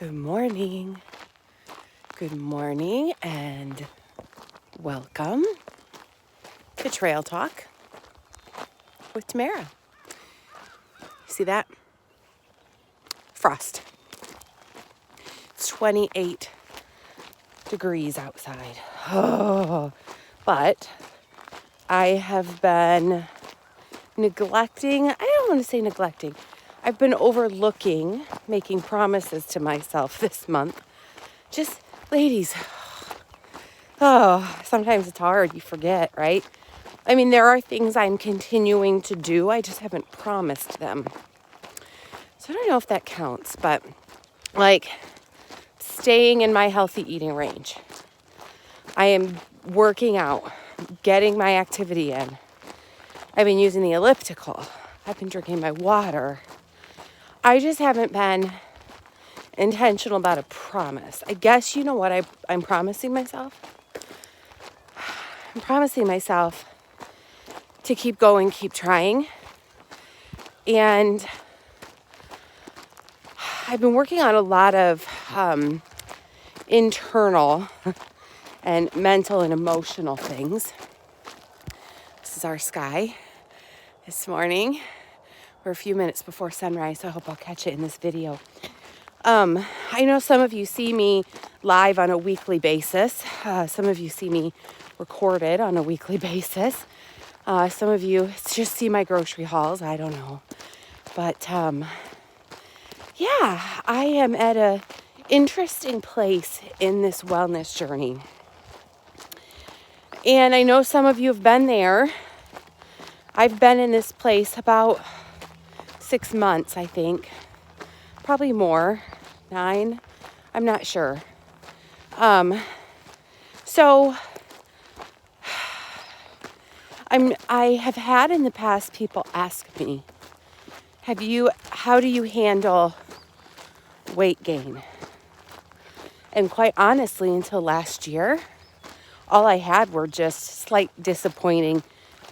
Good morning. Good morning and welcome to Trail Talk with Tamara. See that? Frost. It's 28 degrees outside. Oh, but I have been neglecting, I don't want to say neglecting. I've been overlooking making promises to myself this month. Just, ladies, sometimes it's hard. You forget, right? I mean, there are things I'm continuing to do. I just haven't promised them. So I don't know if that counts, but like staying in my healthy eating range. I am working out, getting my activity in. I've been using the elliptical. I've been drinking my water. I just haven't been intentional about a promise. I guess you know what I'm promising myself? I'm promising myself to keep going, keep trying. And I've been working on a lot of internal and mental and emotional things. This is our sky this morning. We're a few minutes before sunrise, so I hope I'll catch it in this video. I know some of you see me live on a weekly basis. Some of you see me recorded on a weekly basis. Some of you just see my grocery hauls. I don't know. But yeah, I am at a interesting place in this wellness journey. And I know some of you have been there. I've been in this place about 6 months, I think. Probably more. 9. I'm not sure. So I have had in the past people ask me, how do you handle weight gain? And quite honestly, until last year, all I had were just slight disappointing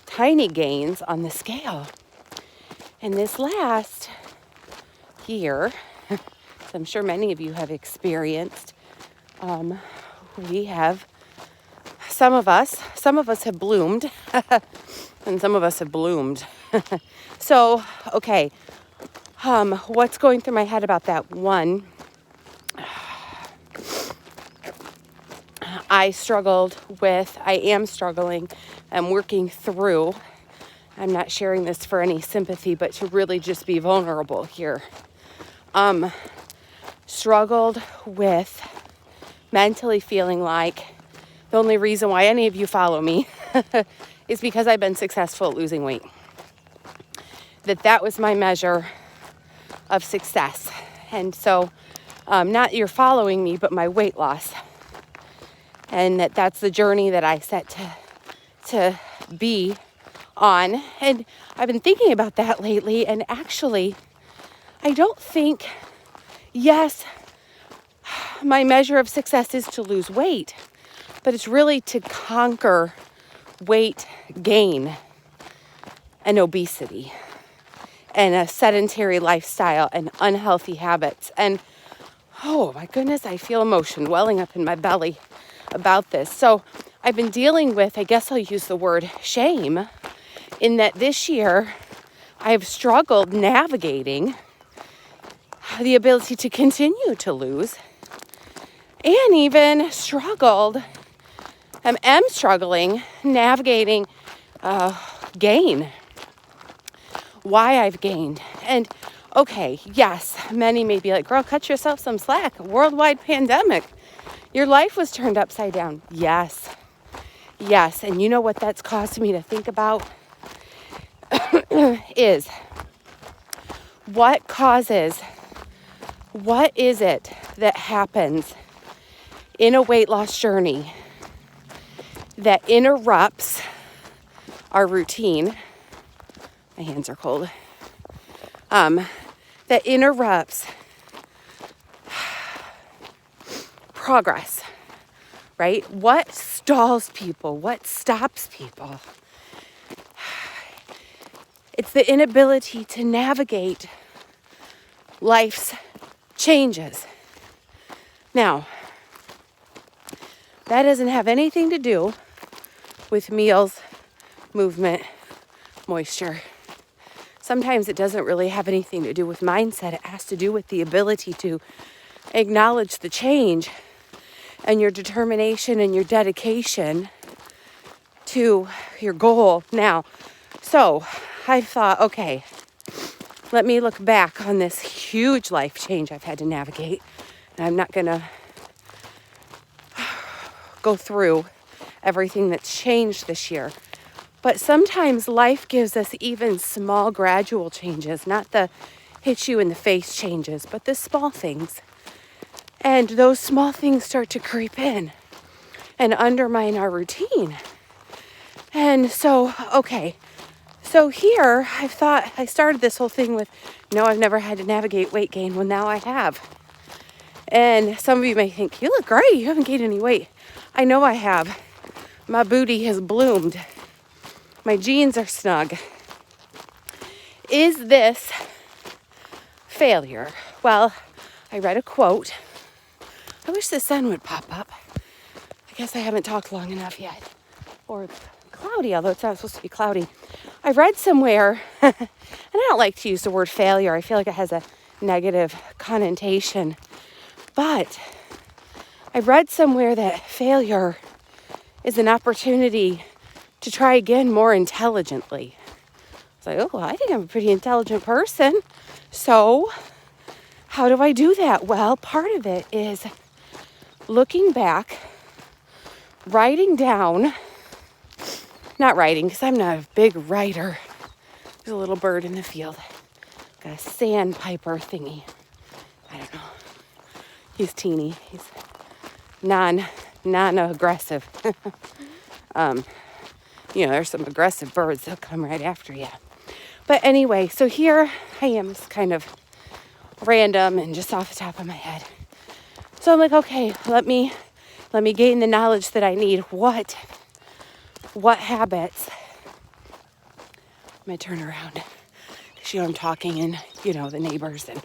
tiny gains on the scale. And this last year, so I'm sure many of you have experienced, some of us have bloomed and some of us have bloomed. So, okay, what's going through my head about that? One, I am struggling, I'm working through, I'm not sharing this for any sympathy, but to really just be vulnerable here. Struggled with mentally feeling like the only reason why any of you follow me is because I've been successful at losing weight. That was my measure of success. And so, not you're following me, but my weight loss. And that's the journey that I set to be on. And I've been thinking about that lately. And actually, I don't think, yes, my measure of success is to lose weight, but it's really to conquer weight gain and obesity and a sedentary lifestyle and unhealthy habits. And oh my goodness, I feel emotion welling up in my belly about this. So I've been dealing with, I guess I'll use the word shame, in that this year I've struggled navigating the ability to continue to lose, and even am struggling navigating gain, why I've gained. And okay, yes, many may be like, girl, cut yourself some slack. A worldwide pandemic. Your life was turned upside down. Yes. And you know what that's caused me to think about is what is it that happens in a weight loss journey that interrupts our routine? My hands are cold. That interrupts progress, right? What stalls people? What stops people? It's the inability to navigate life's changes. Now, that doesn't have anything to do with meals, movement, moisture. Sometimes it doesn't really have anything to do with mindset. It has to do with the ability to acknowledge the change and your determination and your dedication to your goal. Now, so I thought, okay, let me look back on this huge life change I've had to navigate. And I'm not going to go through everything that's changed this year. But sometimes life gives us even small gradual changes, not the hit you in the face changes, but the small things. And those small things start to creep in and undermine our routine. And so, okay, so here I started this whole thing with, no, I've never had to navigate weight gain. Well, now I have. And some of you may think, you look great, you haven't gained any weight. I know I have. My booty has bloomed. My jeans are snug. Is this failure? Well, I read a quote. I wish the sun would pop up. I guess I haven't talked long enough yet. Or it's cloudy, although it's not supposed to be cloudy. I read somewhere, and I don't like to use the word failure. I feel like it has a negative connotation. But I read somewhere that failure is an opportunity to try again more intelligently. It's like, oh, well, I think I'm a pretty intelligent person. So how do I do that? Well, part of it is looking back, writing down, not writing, because I'm not a big writer. There's a little bird in the field. Got a sandpiper thingy. I don't know. He's teeny. He's non-aggressive. There's some aggressive birds. They'll come right after you. But anyway, so here I am. It's kind of random and just off the top of my head. So I'm like, okay, let me gain the knowledge that I need. What habits? I'm going to turn around. Because, I'm talking and, the neighbors and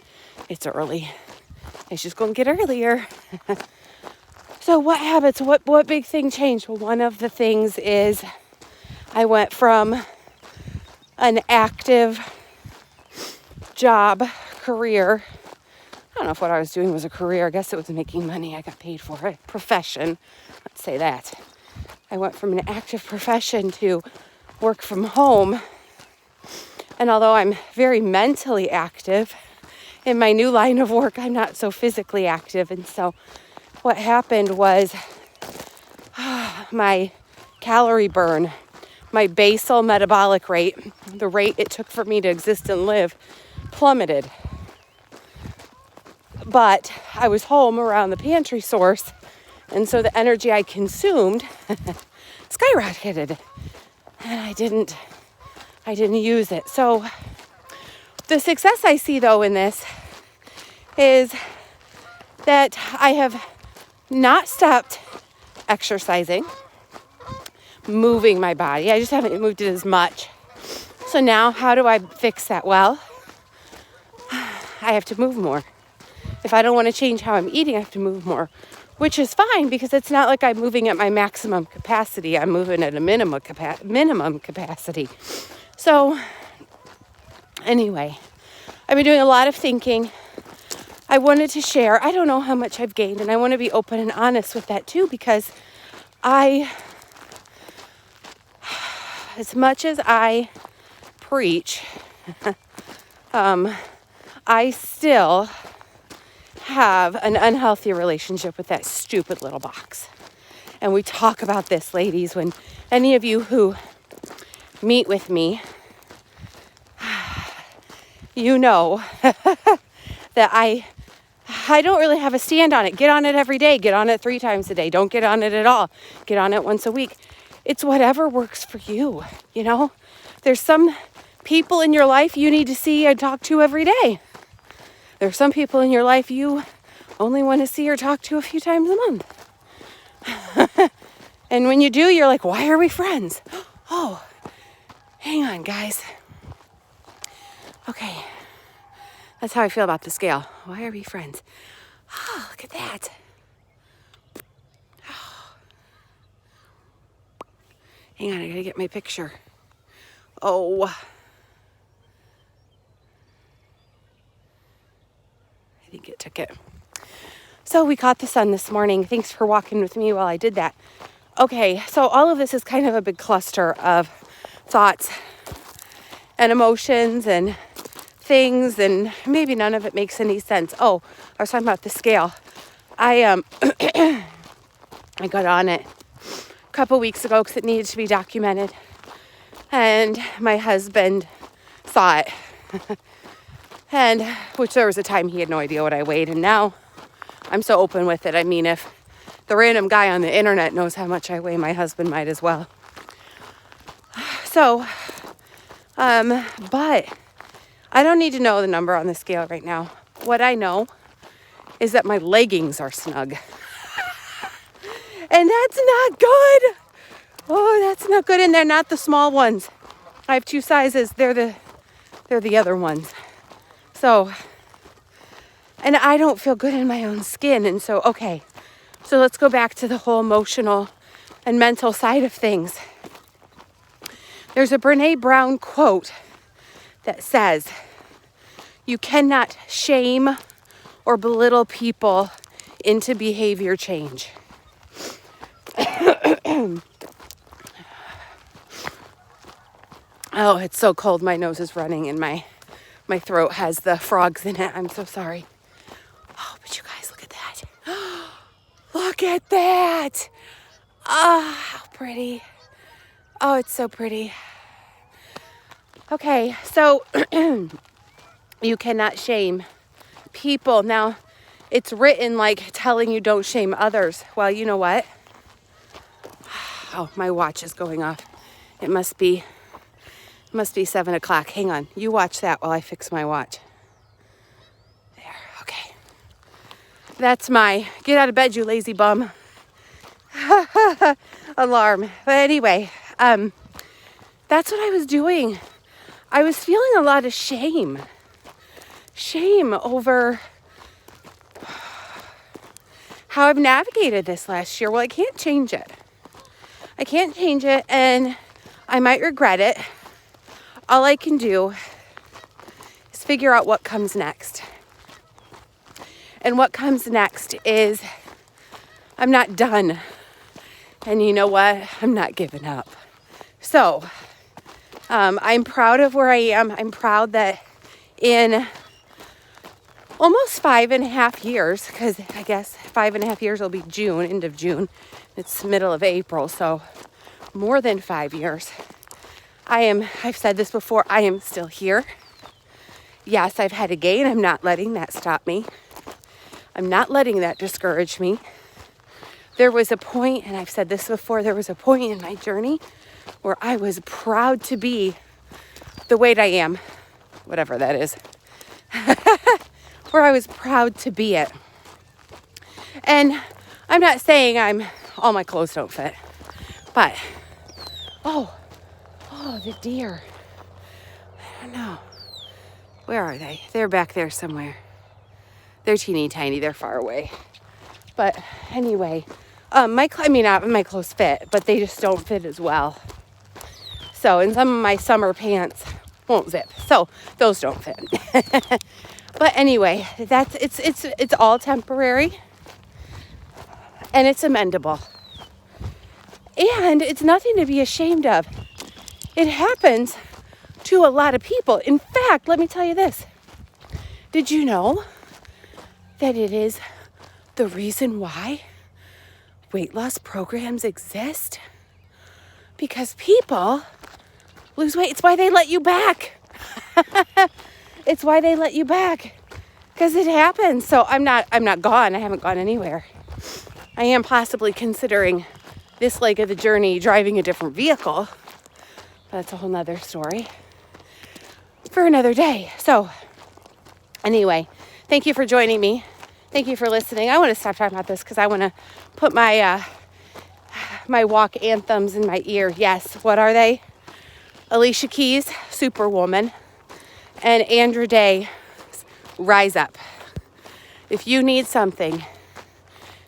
it's early. It's just going to get earlier. So what habits, what big thing changed? Well, one of the things is I went from an active job, career. I don't know if what I was doing was a career. I guess it was making money. I got paid for it. Profession. Let's say that. I went from an active profession to work from home. And although I'm very mentally active, in my new line of work, I'm not so physically active. And so what happened was my calorie burn, my basal metabolic rate, the rate it took for me to exist and live, plummeted. But I was home around the pantry source, and so the energy I consumed skyrocketed, and I didn't use it. So the success I see, though, in this is that I have not stopped exercising, moving my body. I just haven't moved it as much. So now how do I fix that? Well, I have to move more. If I don't want to change how I'm eating, I have to move more, which is fine because it's not like I'm moving at my maximum capacity. I'm moving at a minimum capacity. So anyway, I've been doing a lot of thinking. I wanted to share. I don't know how much I've gained, and I want to be open and honest with that too, because as much as I preach, I still have an unhealthy relationship with that stupid little box. And we talk about this, ladies, when any of you who meet with me, you know that I don't really have a stand on it. Get on it every day. Get on it 3 times a day. Don't get on it at all. Get on it once a week. It's whatever works for you, There's some people in your life you need to see and talk to every day. There are some people in your life you only want to see or talk to a few times a month. And when you do, you're like, why are we friends? Oh, hang on, guys. Okay. That's how I feel about the scale. Why are we friends? Oh, look at that. Hang on, I gotta get my picture. Oh. I think it took it. So we caught the sun this morning. Thanks for walking with me while I did that. Okay, so all of this is kind of a big cluster of thoughts and emotions and things, and maybe none of it makes any sense. Oh, I was talking about the scale. I I got on it a couple weeks ago because it needed to be documented, and my husband saw it, and which there was a time he had no idea what I weighed, and now I'm so open with it. I mean, if the random guy on the internet knows how much I weigh, my husband might as well. So, but I don't need to know the number on the scale right now. What I know is that my leggings are snug. And that's not good. Oh, that's not good. And they're not the small ones. I have 2 sizes. They're the other ones. So, and I don't feel good in my own skin. And so, okay. So let's go back to the whole emotional and mental side of things. There's a Brene Brown quote that says, "You cannot shame or belittle people into behavior change." Oh, it's so cold. My nose is running and my throat has the frogs in it. I'm so sorry. Oh, but you guys, look at that. Look at that. Ah, how pretty. Oh, it's so pretty. Okay, so you cannot shame people. Now, it's written like telling you don't shame others. Well, you know what? Oh, my watch is going off. It must be 7 o'clock. Hang on. You watch that while I fix my watch. There. Okay. That's my get out of bed, you lazy bum. Alarm. But anyway, that's what I was doing. I was feeling a lot of shame. Shame over how I've navigated this last year. Well, I can't change it. I can't change it, and I might regret it. All I can do is figure out what comes next. And what comes next is I'm not done. And you know what? I'm not giving up. So I'm proud of where I am. I'm proud that in almost 5.5 years, because I guess 5.5 years will be June, end of June. It's middle of April, so more than 5 years. I've said this before, I am still here. Yes, I've had a gain. I'm not letting that stop me. I'm not letting that discourage me. There was a point, and I've said this before, there was a point in my journey where I was proud to be the weight I am, whatever that is, where I was proud to be it. And I'm not saying all my clothes don't fit, but, oh, the deer. I don't know. Where are they? They're back there somewhere. They're teeny tiny. They're far away. But anyway, my clothes fit, but they just don't fit as well. So, and some of my summer pants won't zip. So those don't fit. But anyway, it's all temporary, and it's amendable. And it's nothing to be ashamed of. It happens to a lot of people. In fact, let me tell you this. Did you know that it is the reason why weight loss programs exist? Because people lose weight. It's why they let you back. It's why they let you back. Because it happens. So I'm not gone. I haven't gone anywhere. I am possibly considering this leg of the journey driving a different vehicle. That's a whole nother story for another day. So anyway, thank you for joining me. Thank you for listening. I want to stop talking about this because I want to put my my walk anthems in my ear. Yes, what are they? Alicia Keys, Superwoman, and Andra Day, Rise Up. If you need something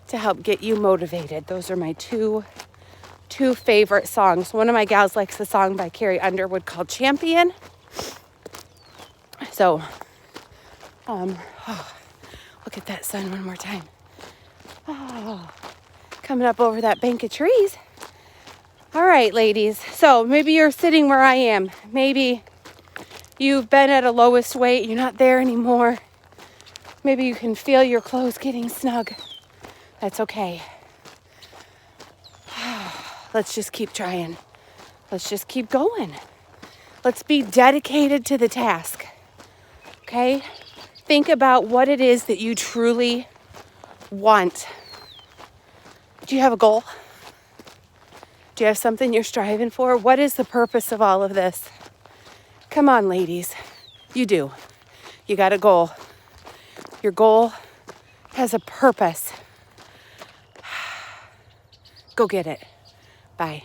to help get you motivated, those are my two two favorite songs. One of my gals likes the song by Carrie Underwood called Champion. So, look at that sun one more time. Oh, coming up over that bank of trees. All right, ladies. So maybe you're sitting where I am. Maybe you've been at a lowest weight. You're not there anymore. Maybe you can feel your clothes getting snug. That's okay. Let's just keep trying. Let's just keep going. Let's be dedicated to the task. Okay? Think about what it is that you truly want. Do you have a goal? Do you have something you're striving for? What is the purpose of all of this? Come on, ladies. You do. You got a goal. Your goal has a purpose. Go get it. Bye.